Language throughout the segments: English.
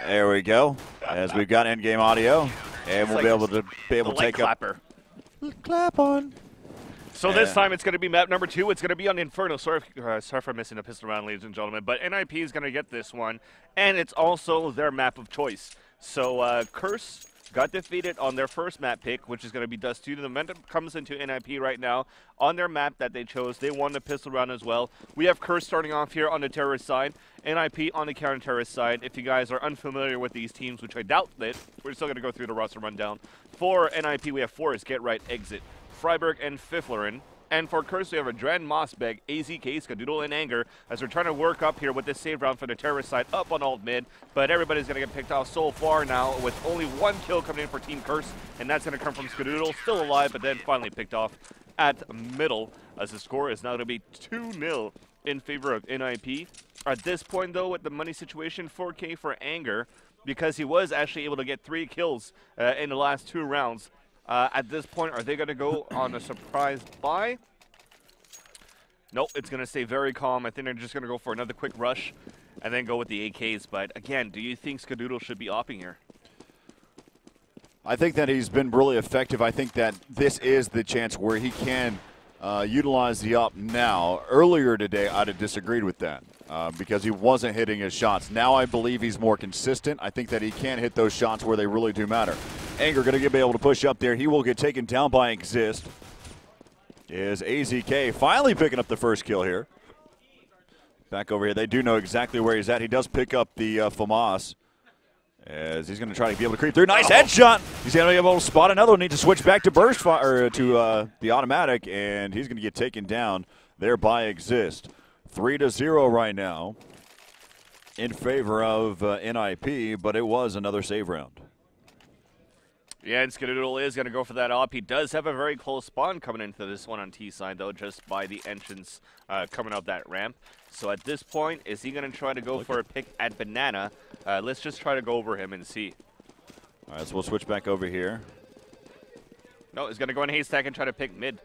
There we go. As we've got in-game audio, and we'll be able to take clapper. up. Clap on. So this time it's going to be map number 2. It's going to be on Inferno. Sorry for missing a pistol round, ladies and gentlemen. But NiP is going to get this one, and it's also their map of choice. So Curse got defeated on their first map pick, which is going to be Dust 2. The momentum comes into NiP right now on their map that they chose. They won the pistol round as well. We have Curse starting off here on the terrorist side, NiP on the counter-terrorist side. If you guys are unfamiliar with these teams, which I doubt that, we're still going to go through the roster rundown. For NiP, we have Forrest, Get Right, Exit, Freiburg, and Fifflerin. And for Curse, we have a Dran Mossbeg, AZK, Skadoodle, and Anger, as we're trying to work up here with this save round for the terrorist side up on alt mid. But everybody's going to get picked off so far now with only 1 kill coming in for Team Curse, and that's going to come from Skadoodle, still alive, but then finally picked off at middle, as the score is now going to be 2-0 in favor of NiP. At this point, though, with the money situation, 4K for Anger, because he was actually able to get 3 kills in the last 2 rounds. At this point, are they going to go on a surprise buy? Nope, it's going to stay very calm. I think they're just going to go for another quick rush and then go with the AKs. But again, do you think Skadoodle should be opping here? I think that he's been really effective. I think that this is the chance where he can utilize the op now. Earlier today, I'd have disagreed with that because he wasn't hitting his shots. Now I believe he's more consistent. I think that he can hit those shots where they really do matter. Anger going to be able to push up there. He will get taken down by Exist. Is AZK finally picking up the first kill here. Back over here. They do know exactly where he's at. He does pick up the FAMAS. As he's going to try to be able to creep through. Nice headshot. He's going to be able to spot another one. Need to switch back to burst fire, or to the automatic, and he's going to get taken down there by Exist. 3-0 right now in favor of NiP, but it was another save round. Yeah, and Skadoodle is going to go for that op. He does have a very close spawn coming into this one on T side, though, just by the entrance coming up that ramp. So at this point, is he going to try to go for a pick at Banana? Let's just try to go over him and see. All right, so we'll switch back over here. No, he's going to go in Haystack and try to pick mid.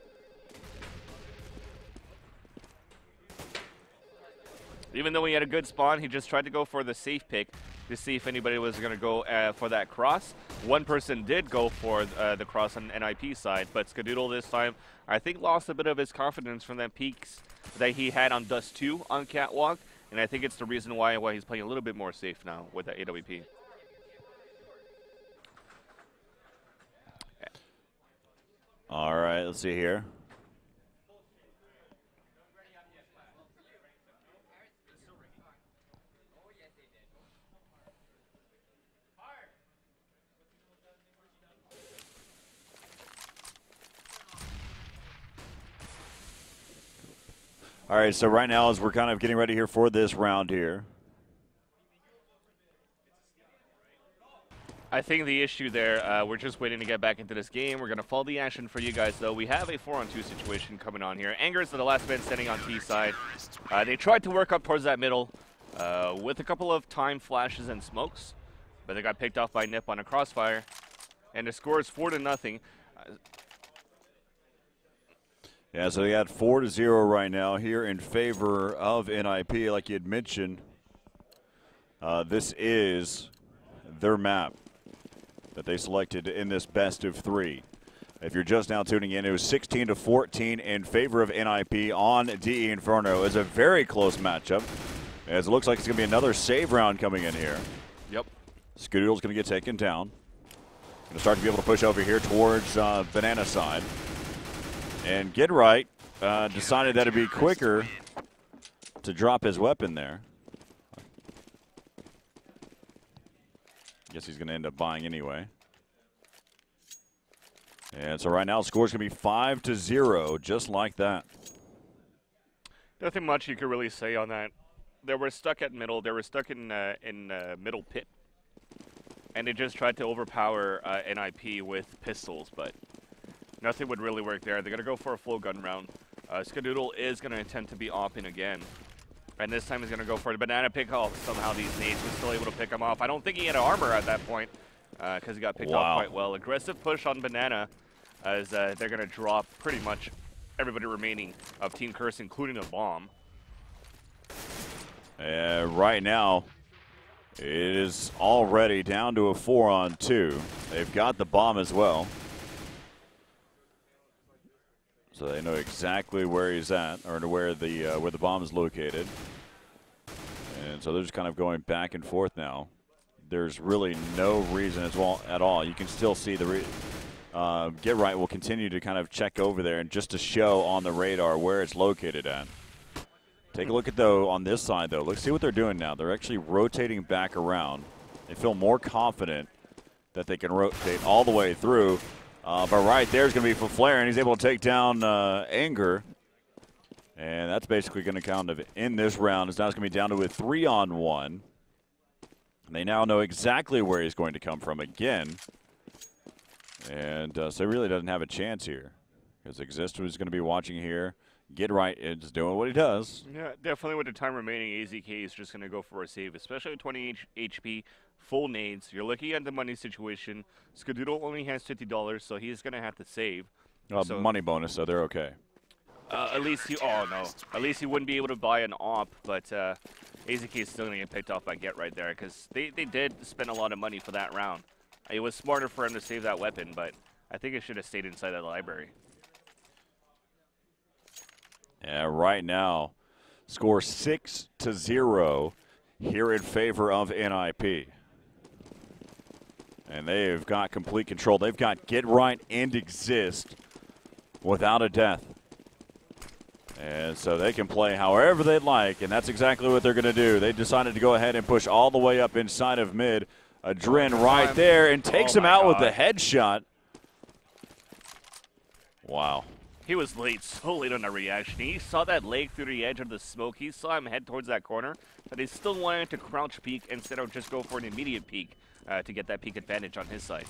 Even though he had a good spawn, he just tried to go for the safe pick to see if anybody was going to go for that cross. One person did go for the cross on NiP side, but Skadoodle this time, I think, lost a bit of his confidence from that peaks that he had on Dust 2 on Catwalk, and I think it's the reason why he's playing a little bit more safe now with that AWP. All right, let's see here. All right, so right now as we're kind of getting ready here for this round here. I think the issue there, we're just waiting to get back into this game. We're going to follow the action for you guys, though. We have a 4-on-2 situation coming on here. Anger is the last man standing on T side. They tried to work up towards that middle with a couple of time flashes and smokes, but they got picked off by NiP on a crossfire, and the score is 4-0. Yeah, so they got 4-0 right now here in favor of NiP. Like you had mentioned, this is their map that they selected in this best of 3. If you're just now tuning in, it was 16-14 in favor of NiP on DE Inferno. It's a very close matchup, as it looks like it's going to be another save round coming in here. Yep. Skadoodle's going to get taken down. Going to start to be able to push over here towards Banana side. And Get Right decided that it'd be quicker to drop his weapon there. Guess he's going to end up buying anyway. And so right now the score's going to be 5-0, just like that. Nothing much you could really say on that. They were stuck at middle. They were stuck in middle pit. And they just tried to overpower NiP with pistols, but nothing would really work there. They're going to go for a full gun round. Skadoodle is going to attempt to be opping again. And this time he's going to go for the banana pick. Oh, somehow these nades were still able to pick him off. I don't think he had armor at that point because he got picked off quite well. Aggressive push on Banana as they're going to drop pretty much everybody remaining of Team Curse, including a bomb. Right now, It is already down to a 4-on-2. They've got the bomb as well. So they know exactly where he's at, or where the bomb is located. And so they're just kind of going back and forth now. There's really no reason at all. You can still see the Get Right will continue to kind of check over there and just to show on the radar where it's located at. Take a look at, though, on this side, though. Let's see what they're doing now. They're actually rotating back around. They feel more confident that they can rotate all the way through. But right there's going to be Flair, and he's able to take down Anger. And that's basically going to count in this round. It's now going to be down to a 3-on-1. They now know exactly where he's going to come from again. And so he really doesn't have a chance here. Because Exist was going to be watching here. Get Right is doing what he does. Yeah, definitely with the time remaining, AZK is just going to go for a save, especially with 20 HP, full nades. You're looking at the money situation. Skadoodle only has $50, so he's going to have to save. So, money bonus, so they're okay. At least he, oh no, at least he wouldn't be able to buy an AWP, but AZK is still going to get picked off by Get Right there, because they did spend a lot of money for that round. It was smarter for him to save that weapon, but I think it should have stayed inside that library. Yeah, right now, score 6-0 here in favor of NiP. And they've got complete control. They've got Get Right and Exist without a death. And so they can play however they'd like, and that's exactly what they're going to do. They decided to go ahead and push all the way up inside of mid. Adren right there and takes him out with the headshot. Wow. He was late, so late on that reaction. He saw that leg through the edge of the smoke. He saw him head towards that corner, but he still wanted to crouch peek instead of just go for an immediate peek to get that peek advantage on his side.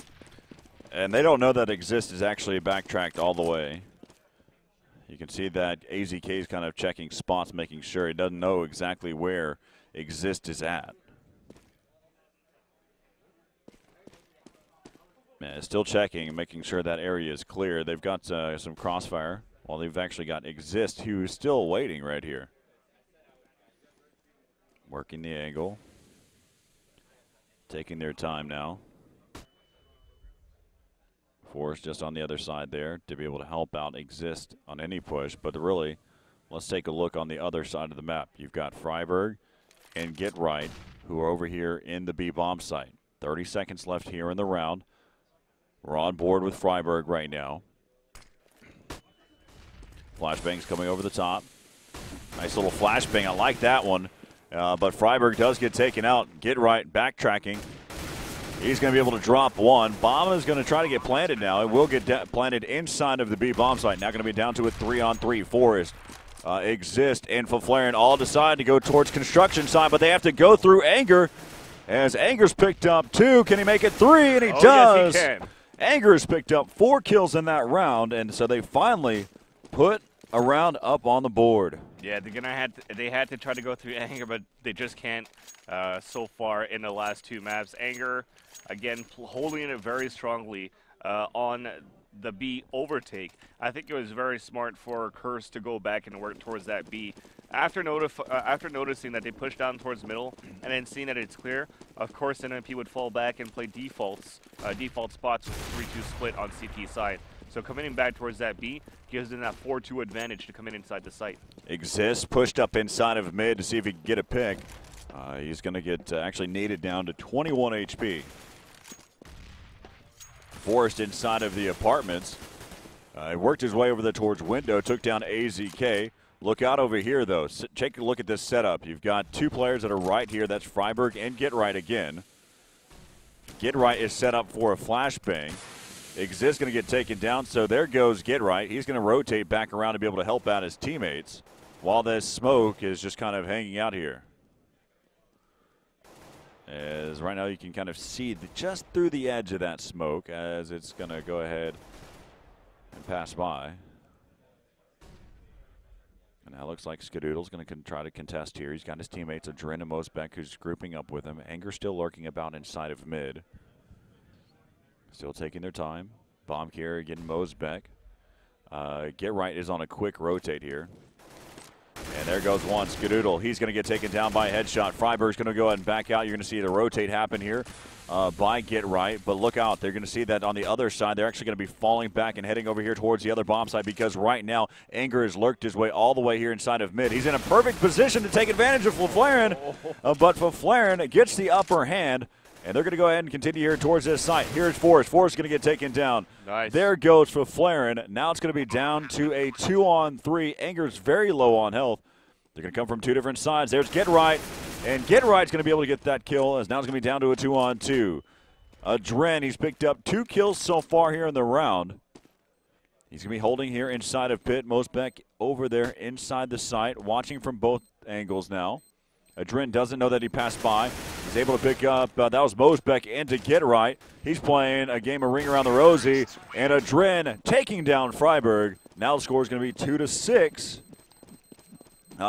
And they don't know that Exist is actually backtracked all the way. You can see that AZK is kind of checking spots, making sure he doesn't know exactly where Exist is at. Yeah, still checking and making sure that area is clear. They've got some crossfire. Well, they've actually got Exist, who is still waiting right here. Working the angle. Taking their time now. Force just on the other side there to be able to help out Exist on any push. But really, let's take a look on the other side of the map. You've got Freiburg and Get Right, who are over here in the B bomb site. 30 seconds left here in the round. We're on board with Freiburg right now. Flashbang's coming over the top. Nice little flashbang. I like that one. But Freiburg does get taken out. Get Right backtracking. He's going to be able to drop one. Bomb is going to try to get planted now. It will get planted inside of the B bomb site. Now going to be down to a 3-on-3. Forest, Exist, and Faflaren all decide to go towards construction side, but they have to go through Anger. As Anger's picked up 2. Can he make it 3? And he does. Yes, he can. Anger has picked up 4 kills in that round, and so they finally put a round up on the board. Yeah, they had to try to go through Anger, but they just can't so far in the last 2 maps. Anger, again, holding it very strongly on the B overtake. I think it was very smart for Curse to go back and work towards that B. After noticing that they pushed down towards middle and then seeing that it's clear, of course NiP would fall back and play default spots with 3-2 split on CT side. So coming back towards that B gives them that 4-2 advantage to come in inside the site. Exist pushed up inside of mid to see if he can get a pick. He's going to get actually naded down to 21 HP. Forrest inside of the apartments. He worked his way over there towards window, took down AZK. Look out over here, though. Take a look at this setup. You've got 2 players that are right here. That's Freiburg and Get Right again. Get Right is set up for a flashbang. Exist going to get taken down, so there goes Get Right. He's going to rotate back around to be able to help out his teammates while this smoke is just kind of hanging out here. As right now you can kind of see just through the edge of that smoke as it's going to go ahead and pass by. And now it looks like Skadoodle's going to try to contest here. He's got his teammates Adren and Mosbeck who's grouping up with him. Anger still lurking about inside of mid. Still taking their time. Bomb carrier getting Mosbeck. Get Right is on a quick rotate here. And there goes one. Skadoodle. He's going to get taken down by a headshot. Freiburg's going to go ahead and back out. You're going to see the rotate happen here by Get Right. But look out. They're going to see that on the other side. They're actually going to be falling back and heading over here towards the other bomb site because right now Anger has lurked his way all the way here inside of mid. He's in a perfect position to take advantage of Faflaren. But Faflaren gets the upper hand. And they're going to go ahead and continue here towards this site. Here's Forrest. Forrest is going to get taken down. Nice. There goes Faflaren. Now it's going to be down to a 2-on-3. Anger's very low on health. They're going to come from two different sides. There's Get Right. And Get Right's going to be able to get that kill as now it's going to be down to a 2-on-2. Dren, he's picked up 2 kills so far here in the round. He's going to be holding here inside of pit. Mosbeck over there inside the site, watching from both angles now. Dren doesn't know that he passed by. He's able to pick up, that was Mosbeck into Get Right. He's playing a game of Ring Around the Rosie. And Dren taking down Freiburg. Now the score is going to be 2-6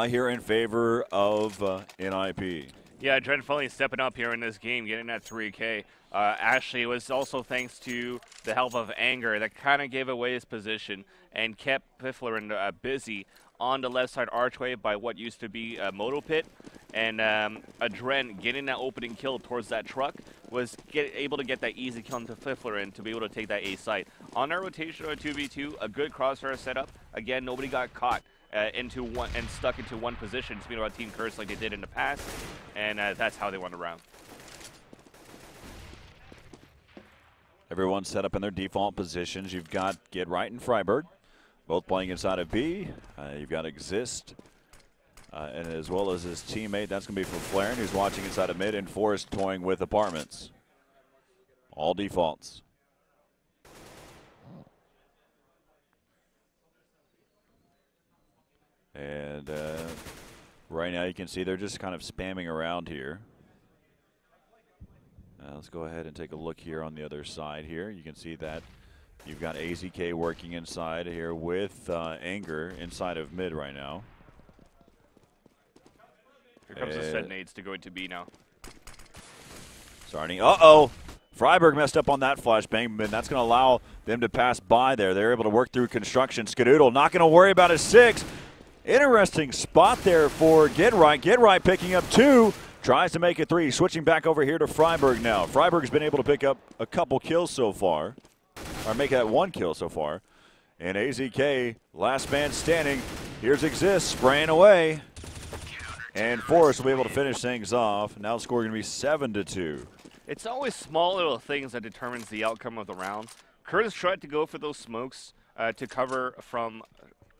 here in favor of NiP. Yeah, Dren finally stepping up here in this game, getting that 3K. Actually, it was also thanks to the help of Anger that kind of gave away his position and kept Faflaren busy on the left side archway by what used to be a moto pit. And Dren getting that opening kill towards that truck was able to get that easy kill into Faflaren to be able to take that A site. On our rotation of 2v2, a good crosshair setup. Again, nobody got caught into one and stuck into one position, speaking about Team Curse like they did in the past. And that's how they won the round. Everyone's set up in their default positions. You've got Get Right and Freiburg, both playing inside of B. You've got Exist, and as well as his teammate, that's going to be Faflaren, who's watching inside of mid, and Forrest toying with apartments. All defaults. And right now you can see they're just kind of spamming around here. Let's go ahead and take a look here on the other side here. You can see that you've got AZK working inside here with Anger inside of mid right now. Here comes the set nades to go into B now. Starting. Uh-oh. Freiburg messed up on that flashbang, but that's going to allow them to pass by there. They're able to work through construction. Skadoodle not going to worry about a 6. Interesting spot there for Get Right. Get Right picking up 2. Tries to make it 3. Switching back over here to Freiburg now. Freiburg's been able to pick up a couple kills so far. Or make that 1 kill so far. And AZK, last man standing. Here's Exist spraying away. And Forrest will be able to finish things off. Now the score going to be 7-2. It's always small little things that determines the outcome of the round. Curtis tried to go for those smokes to cover from,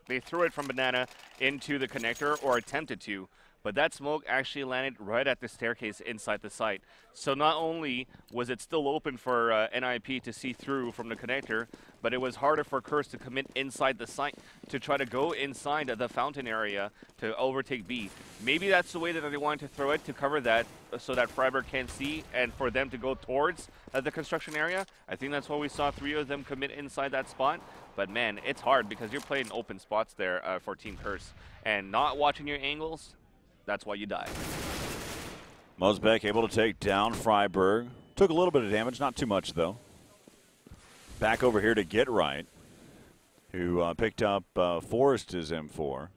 they threw it from Banana into the connector, or attempted to, but that smoke actually landed right at the staircase inside the site. So not only was it still open for NiP to see through from the connector, but it was harder for Curse to commit inside the site to try to go inside the fountain area to overtake B. Maybe that's the way that they wanted to throw it, to cover that so that Freiburg can't see and for them to go towards the construction area. I think that's why we saw 3 of them commit inside that spot. But man, it's hard because you're playing open spots there for Team Curse. And not watching your angles, that's why you die. Mosbeck able to take down Freiburg. Took a little bit of damage, not too much though. Back over here to Get Right, who picked up Forrest's M4.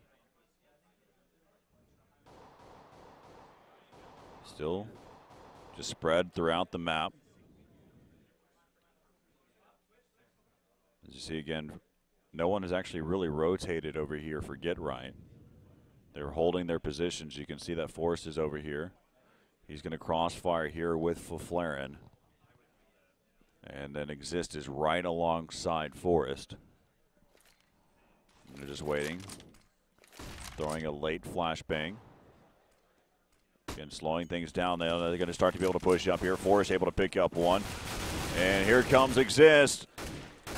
Still just spread throughout the map. As you see again, no one has actually really rotated over here for Get Right. They're holding their positions. You can see that Forrest is over here. He's going to crossfire here with Faflaren. And then Exist is right alongside Forrest. They're just waiting. Throwing a late flashbang. Again, slowing things down. They're going to start to be able to push up here. Forrest able to pick up 1. And here comes Exist.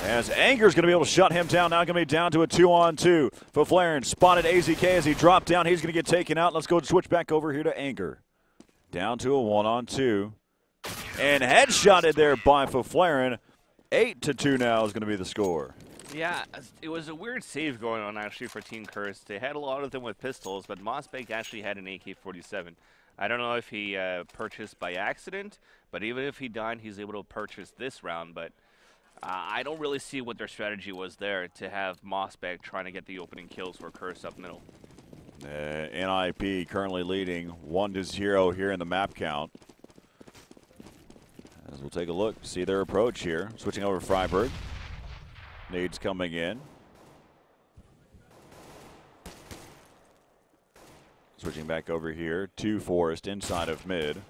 As Anger's going to be able to shut him down. Now going to be down to a 2-on-2. Faflaren spotted AZK as he dropped down. He's going to get taken out. Let's go switch back over here to Anger. Down to a 1-on-2. And headshotted there by Faflaren. 8-2 now is going to be the score. Yeah, it was a weird save going on actually for Team Curse. They had a lot of them with pistols, but Mosbeck actually had an AK-47. I don't know if he purchased by accident, but even if he died, he's able to purchase this round. But I don't really see what their strategy was there to have Mosbeck trying to get the opening kills for Curse up middle. NiP currently leading 1-0 here in the map count. As we'll take a look, see their approach here. Switching over Freiburg. Nades coming in. Switching back over here to Forrest inside of mid.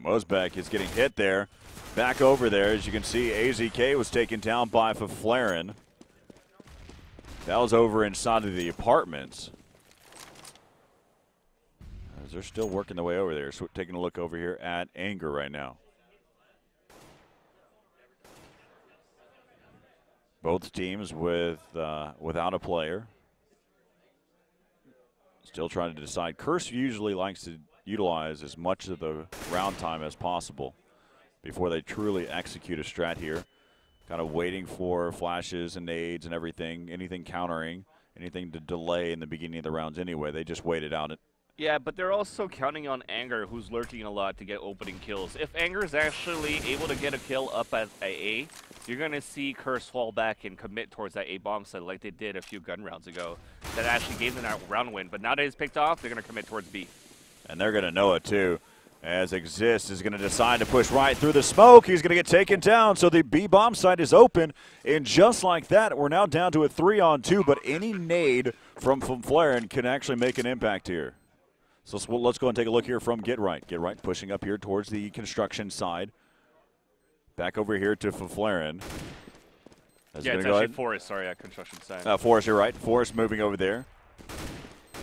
Mosbeck is getting hit there. Back over there, as you can see, AZK was taken down by Faflaren. That was over inside of the apartments. As they're still working their way over there. So taking a look over here at Anger right now. Both teams without a player. Still trying to decide. Curse usually likes to utilize as much of the round time as possible before they truly execute a strat here. Kind of waiting for flashes and nades and everything, anything countering, anything to delay in the beginning of the rounds anyway. They just waited out it. Yeah, but they're also counting on Anger, who's lurking a lot, to get opening kills. If Anger is actually able to get a kill up at A, you're going to see Curse fall back and commit towards that A bomb site like they did a few gun rounds ago. That actually gave them that round win. But now that it's picked off, they're going to commit towards B. And they're going to know it too, as Exist is going to decide to push right through the smoke. He's going to get taken down, so the B bomb site is open. And just like that, we're now down to a 3-on-2, but any nade from Flaren can actually make an impact here. So let's go and take a look here from Get Right. Get Right pushing up here towards the construction side. Back over here to Faflaren. Yeah, it's actually Forrest, sorry, at construction side. Forrest, you're right. Forrest moving over there.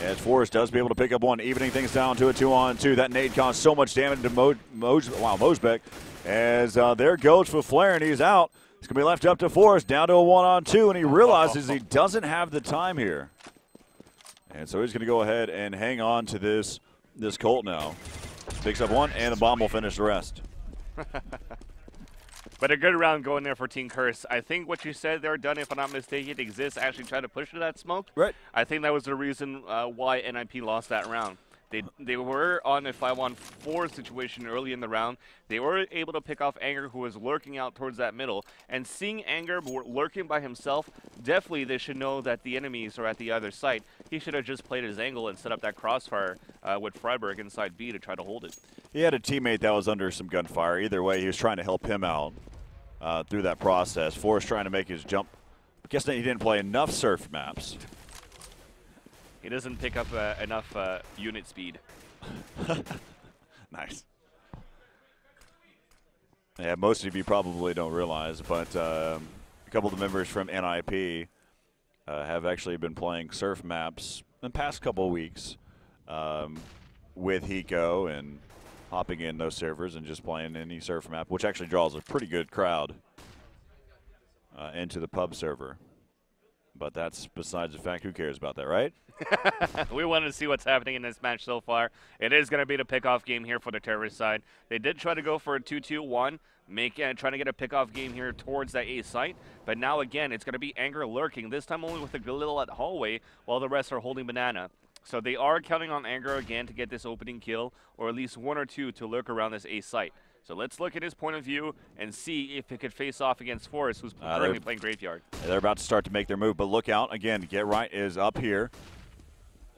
As Forrest does be able to pick up one, evening things down to a 2-on-2. That nade caused so much damage to Mosbeck. As there goes Faflaren, he's out. It's going to be left up to Forrest, down to a 1-on-2, and he realizes he doesn't have the time here. And so he's going to go ahead and hang on to this Colt now. Picks up one, and the bomb will finish the rest. But a good round going there for Team Curse. I think what you said they were done, if I'm not mistaken, Exists actually tried to push to that smoke. Right. I think that was the reason why NiP lost that round. They were on a 5-on-4 situation early in the round. They were able to pick off Anger, who was lurking out towards that middle. And seeing Anger lurking by himself, definitely they should know that the enemies are at the other site. He should have just played his angle and set up that crossfire with Freiburg inside B to try to hold it. He had a teammate that was under some gunfire. Either way, he was trying to help him out through that process. Forrest trying to make his jump. I guess he didn't play enough surf maps. He doesn't pick up enough unit speed. Nice. Yeah, most of you probably don't realize, but a couple of the members from NiP have actually been playing surf maps in the past couple of weeks with Hiko and hopping in those servers and just playing any surf map, which actually draws a pretty good crowd into the pub server. But that's besides the fact, who cares about that, right? We wanted to see what's happening in this match so far. It is going to be the pickoff game here for the terrorist side. They did try to go for a 2-2-1, trying to get a pickoff game here towards that A site. But now, again, it's going to be Anger lurking, this time only with a Galil at hallway, while the rest are holding banana. So they are counting on Anger again to get this opening kill, or at least one or two to lurk around this A site. So let's look at his point of view and see if it could face off against Forrest, who's currently playing Graveyard. They're about to start to make their move, but look out. Again, Get Right is up here.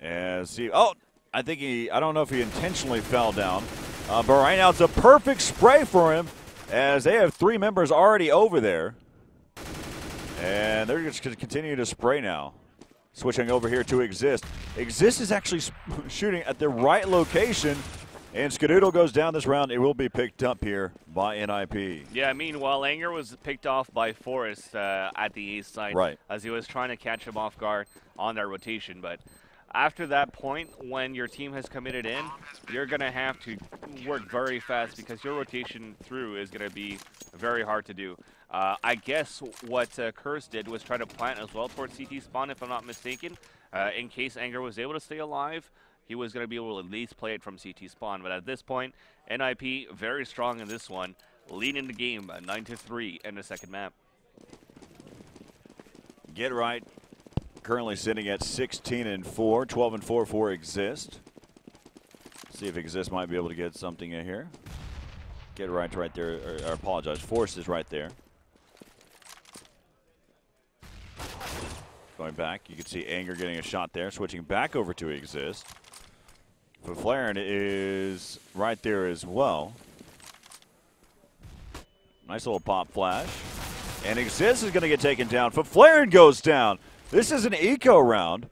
And see, oh, I don't know if he intentionally fell down. But right now it's a perfect spray for him, as they have 3 members already over there. And they're just going to continue to spray now. Switching over here to Exist. Exist is actually shooting at the right location. And Skadoodle goes down this round. It will be picked up here by NiP. Yeah, meanwhile, Anger was picked off by Forrest at the A side, right, as he was trying to catch him off guard on that rotation. But after that point, when your team has committed in, you're going to have to work very fast because your rotation through is going to be very hard to do. I guess what Curse did was try to plant as well towards CT spawn, if I'm not mistaken, in case Anger was able to stay alive. He was going to be able to at least play it from CT spawn. But at this point, NiP very strong in this one, leading the game 9-3 in the second map. Get Right currently sitting at 16-4, 12-4 for Exist. See if Exist might be able to get something in here. Get Right's right there, or apologize, Force is right there. Going back, you can see Anger getting a shot there, switching back over to Exist. Faflaren is right there as well. Nice little pop flash. And Exist is going to get taken down. Faflaren goes down. This is an eco round.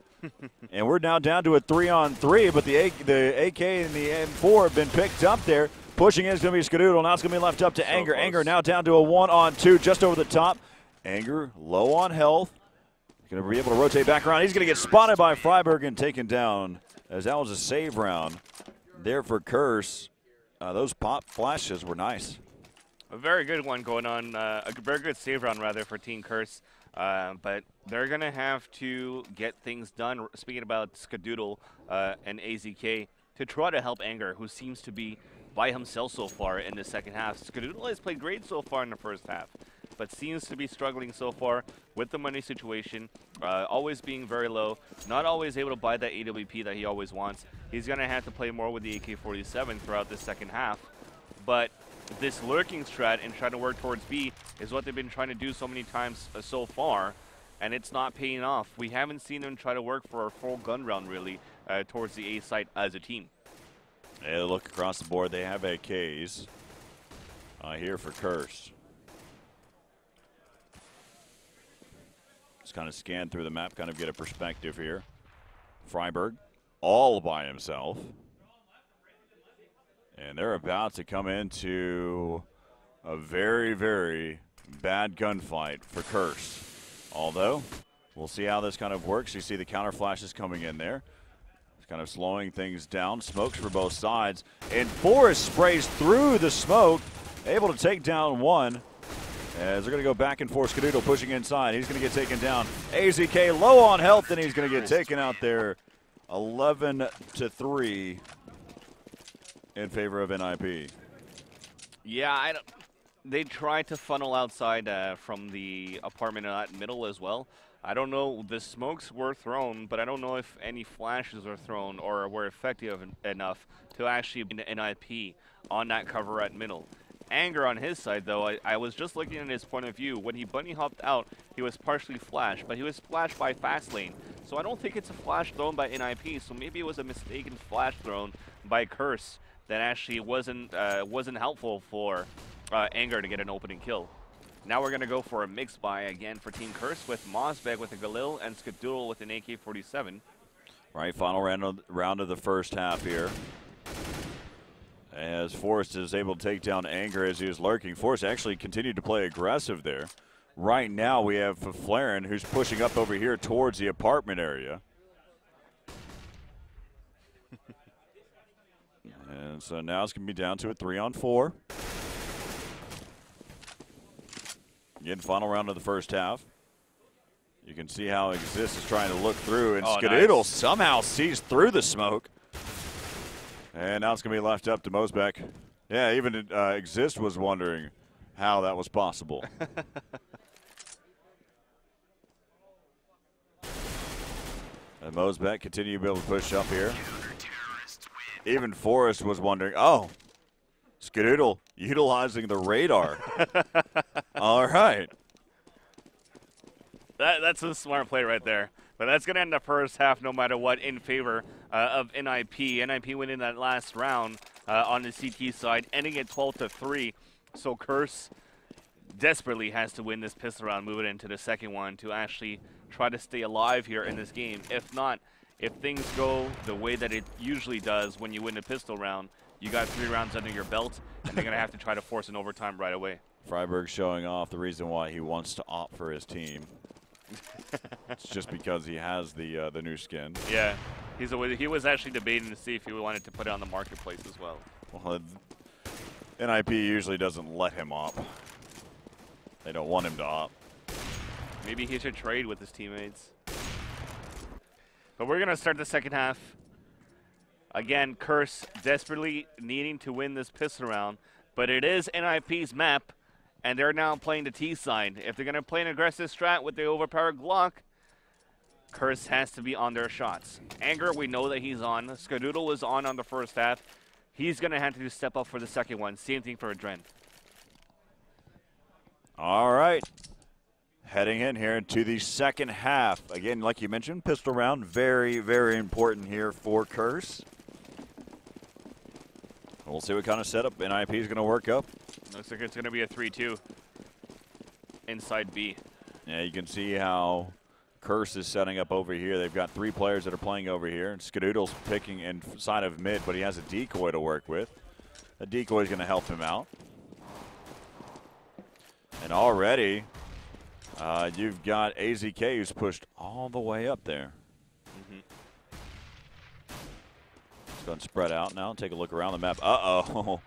And we're now down to a 3-on-3, but the AK and the M4 have been picked up there. Pushing in is going to be Skadoodle. Now it's going to be left up to Anger. Anger now down to a 1-on-2 just over the top. Anger low on health. Going to be able to rotate back around. He's going to get spotted by Freiberg and taken down, as that was a save round there for Curse. Those pop flashes were nice. A very good one going on. A very good save round, rather, for Team Curse. But they're going to have to get things done, speaking about Skadoodle and AZK, to try to help Anger, who seems to be by himself so far in the second half. Skadoodle has played great so far in the first half, but seems to be struggling so far with the money situation, always being very low, not always able to buy that AWP that he always wants. He's going to have to play more with the AK-47 throughout the second half. But this lurking strat and trying to work towards B is what they've been trying to do so many times so far, and it's not paying off. We haven't seen them try to work for a full gun round, really, towards the A site as a team. Yeah, look across the board. They have AKs here for Curse. Just kind of scan through the map, kind of get a perspective here. Freiberg all by himself. And they're about to come into a very, very bad gunfight for Curse. Although, we'll see how this kind of works. You see the counter flashes coming in there. It's kind of slowing things down. Smokes for both sides. And Forrest sprays through the smoke, able to take down one. As they're going to go back and forth, Skadoodle pushing inside. He's going to get taken down. AZK low on health, and he's going to get taken out there. 11-3 in favor of NiP. Yeah, they tried to funnel outside from the apartment at middle as well. I don't know, the smokes were thrown, but I don't know if any flashes were thrown or were effective enough to actually be NiP on that cover at middle. Anger on his side, though, I was just looking at his point of view. When he bunny hopped out, he was partially flashed, but he was flashed by Fastlane. So I don't think it's a flash thrown by NiP, so maybe it was a mistaken flash thrown by Curse that actually wasn't helpful for Anger to get an opening kill. Now we're going to go for a mix buy again for Team Curse with Mosbeg with a Galil and Skadoodle with an AK-47. Right, final round of the first half here. As Forrest is able to take down Anger as he was lurking. Forrest actually continued to play aggressive there. Right now we have Faflaren, who's pushing up over here towards the apartment area. And so now it's going to be down to a 3-on-4. Again, final round of the first half. You can see how Exist is trying to look through, and Skadoodle somehow sees through the smoke. And now it's going to be left up to Mosbek. Yeah, even Exist was wondering how that was possible. And Mosbek continue to be able to push up here. Even Forrest was wondering, oh, Skadoodle utilizing the radar. All right. That's a smart play right there. But that's going to end the first half no matter what in favor of NiP. NiP winning that last round on the CT side, ending at 12-3. So Curse desperately has to win this pistol round, move it into the second one to actually try to stay alive here in this game. If not, if things go the way that it usually does when you win a pistol round, you got 3 rounds under your belt, and they're going to have to try to force an overtime right away. Freiberg showing off the reason why he wants to opt for his team. It's just because he has the new skin. Yeah, he was actually debating to see if he wanted to put it on the marketplace as well. Well, NiP usually doesn't let him opt. They don't want him to opt. Maybe he should trade with his teammates. But we're going to start the second half. Again, Curse desperately needing to win this pistol round, but it is NiP's map, and they're now playing the T side. If they're going to play an aggressive strat with the overpowered Glock, Curse has to be on their shots. Anger, we know that he's on. Skadoodle was on the first half. He's going to have to step up for the second one. Same thing for Adren. All right. Heading in here into the second half. Again, like you mentioned, pistol round, very, very important here for Curse. We'll see what kind of setup NiP is going to work up. Looks like it's going to be a 3-2 inside B. Yeah, you can see how Curse is setting up over here. They've got 3 players that are playing over here. And Skadoodle's picking inside of mid, but he has a decoy to work with. The decoy is going to help him out. And already, you've got AZK who's pushed all the way up there. Let's go and spread out now. Take a look around the map. Uh-oh.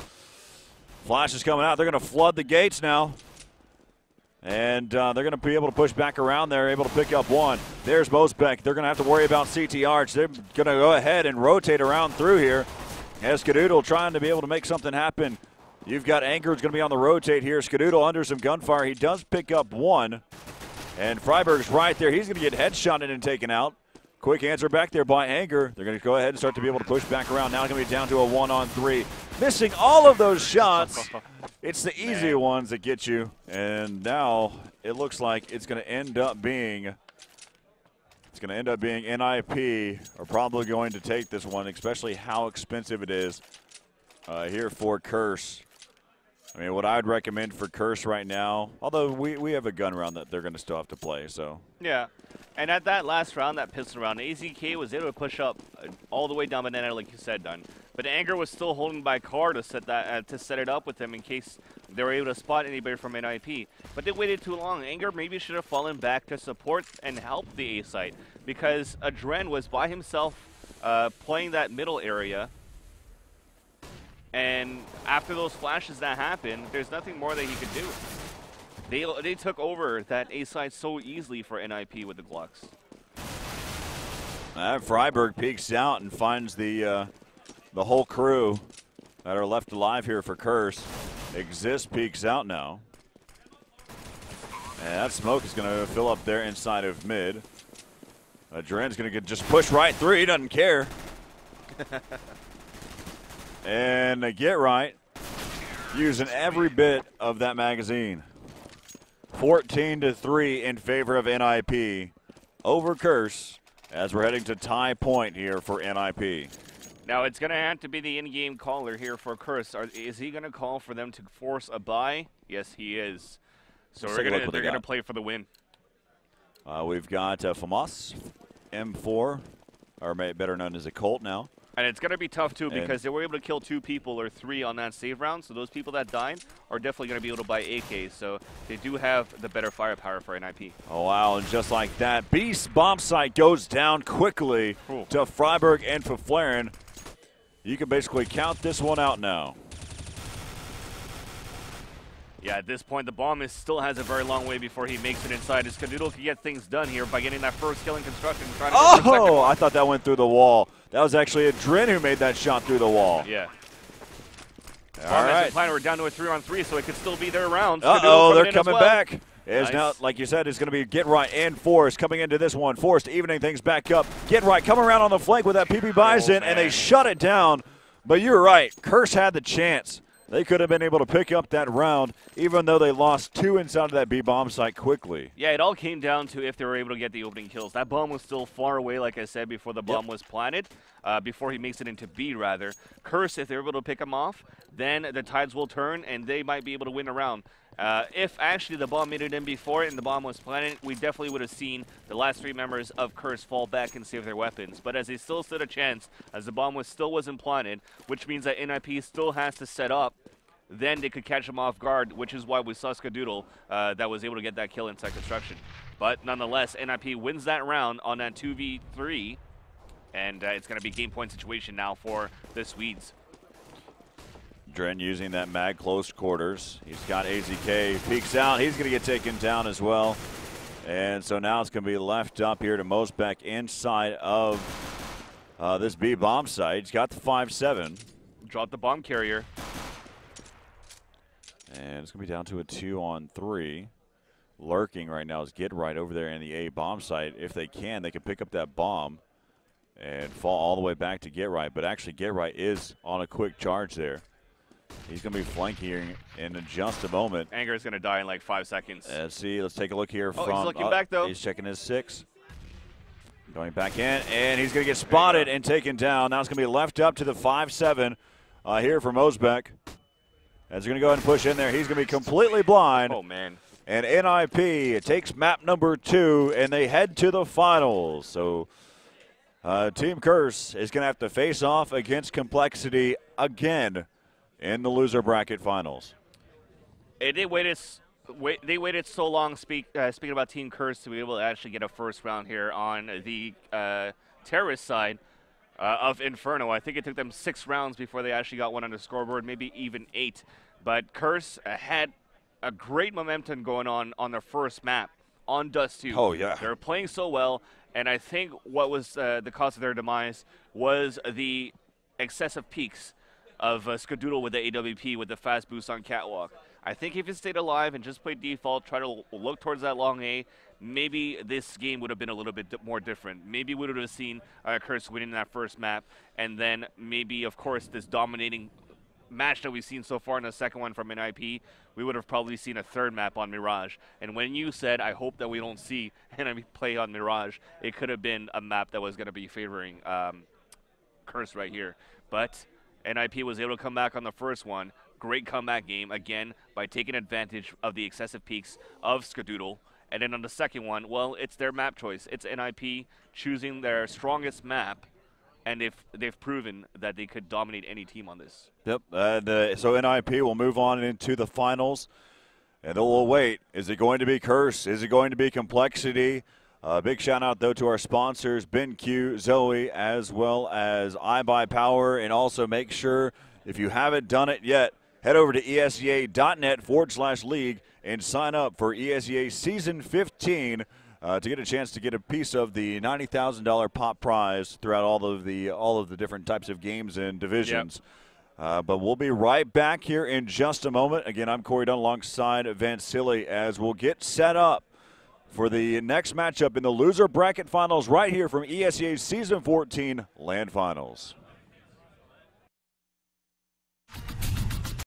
Flash is coming out. They're going to flood the gates now. And they're going to be able to push back around there, able to pick up one. There's Mosbeck. They're going to have to worry about CTR. They're going to go ahead and rotate around through here. As Skadoodle trying to be able to make something happen. You've got Anchor who's going to be on the rotate here. Skadoodle under some gunfire. He does pick up one. And Freiberg's right there. He's going to get headshotted and taken out. Quick answer back there by Anger. They're going to go ahead and start to be able to push back around. Now it's going to be down to a 1-on-3. Missing all of those shots. It's the easy ones that get you. And now it looks like it's going to end up being NiP are probably going to take this one, especially how expensive it is here for Curse. I mean, what I'd recommend for Curse right now, although we have a gun round that they're going to still have to play, so. Yeah, and at that last round, that pistol round, AZK was able to push up all the way down banana, like you said, Dunn. But Anger was still holding by car to set that to set it up with him in case they were able to spot anybody from NiP. But they waited too long. Anger maybe should have fallen back to support and help the A site because Adren was by himself playing that middle area. And after those flashes that happened, there's nothing more that he could do. They took over that A side so easily for NiP with the Glocks. Freiberg peeks out and finds the whole crew that are left alive here for Curse. Exist peeks out now. And that smoke is going to fill up there inside of mid. Duran's going to just push right through. He doesn't care. And Get Right using every bit of that magazine. 14-3 in favor of NiP over Curse as we're heading to tie point here for NiP. Now it's going to have to be the in-game caller here for Curse. Is he going to call for them to force a buy? Yes, he is. So they're going to play for the win. We've got FAMAS, M4, or better known as a Colt now. And it's going to be tough, too, because they were able to kill 2 people or 3 on that save round. So those people that died are definitely going to be able to buy AKs. So they do have the better firepower for NiP. Oh, wow. And just like that, Beast bomb site goes down quickly to Freiberg and Faflaren. You can basically count this one out now. Yeah, at this point, the bomb still has a very long way before he makes it inside. As Skadoodle can get things done here by getting that first kill in construction. And trying to get the second one. I thought that went through the wall. That was actually Adren who made that shot through the wall. Yeah. All right. We're down to a 3-on-3, so it could still be their round. They're coming back. Nice. Now, like you said, it's going to be Get Right and Forrest coming into this one. Forrest evening things back up. Get Right coming around on the flank with that PP Bison, and they shut it down. But you're right. Curse had the chance. They could have been able to pick up that round, even though they lost 2 inside of that B bomb site quickly. Yeah, it all came down to if they were able to get the opening kills. That bomb was still far away, like I said, before the bomb was planted, before he makes it into B, rather. Curse, if they're able to pick him off, then the tides will turn, and they might be able to win a round. If actually the bomb made it in before it and the bomb was planted, we definitely would have seen the last 3 members of Curse fall back and save their weapons. But as they still stood a chance, as the bomb still wasn't planted, which means that NiP still has to set up, then they could catch him off guard, which is why we saw Skadoodle that was able to get that kill inside construction. But nonetheless, NiP wins that round on that 2v3, and it's going to be game point situation now for the Swedes. Dren using that mag close quarters. He's got AZK, peeks out. He's going to get taken down as well. And so now it's going to be left up here to Mosbeck inside of this B bomb site. He's got the 5-7. Dropped the bomb carrier. And it's going to be down to a 2-on-3. Lurking right now is Get Right over there in the A bomb site. If they can pick up that bomb and fall all the way back to Get Right. But actually Get Right is on a quick charge there. He's going to be flanking in just a moment. Anger is going to die in like 5 seconds. Let's see. Let's take a look here from. He's looking back, though. He's checking his 6. Going back in, and he's going to get spotted and taken down. Now it's going to be left up to the 5-7 here from Osbeck. As they're going to go ahead and push in there. He's going to be completely blind. Oh, man. And NiP takes map number 2, and they head to the finals. So Team Curse is going to have to face off against Complexity again in the loser bracket finals. They waited so long, speaking about Team Curse, to be able to actually get a first round here on the terrorist side of Inferno. I think it took them 6 rounds before they actually got one on the scoreboard, maybe even 8. But Curse had a great momentum going on their first map on Dust 2. Oh, yeah. They were playing so well, and I think what was the cause of their demise was the excessive peaks of Skadoodle with the AWP with the fast boost on Catwalk. I think if it stayed alive and just played default, try to look towards that long A, maybe this game would have been a little bit more different. Maybe we would have seen Curse winning that first map, and then maybe, of course, this dominating match that we've seen so far in the second one from NiP, we would have probably seen a third map on Mirage. And when you said, I hope that we don't see NiP play on Mirage, it could have been a map that was going to be favoring Curse right here. But NiP was able to come back on the first one. Great comeback game, again, by taking advantage of the excessive peaks of Skadoodle. And then on the second one, well, it's their map choice. It's NiP choosing their strongest map, and they've proven that they could dominate any team on this. Yep, so NiP will move on into the finals, and they'll wait. Is it going to be Curse? Is it going to be Complexity? Big shout out, though, to our sponsors, BenQ, Zoe, as well as iBuyPower. And also make sure, if you haven't done it yet, head over to esea.net/league and sign up for ESEA Season 15 to get a chance to get a piece of the $90,000 pop prize throughout all of the different types of games and divisions. Yep. But we'll be right back here in just a moment. Again, I'm Corey Dunn alongside Van Silly as we'll get set up for the next matchup in the loser bracket finals right here from ESEA Season 14 LAN Finals.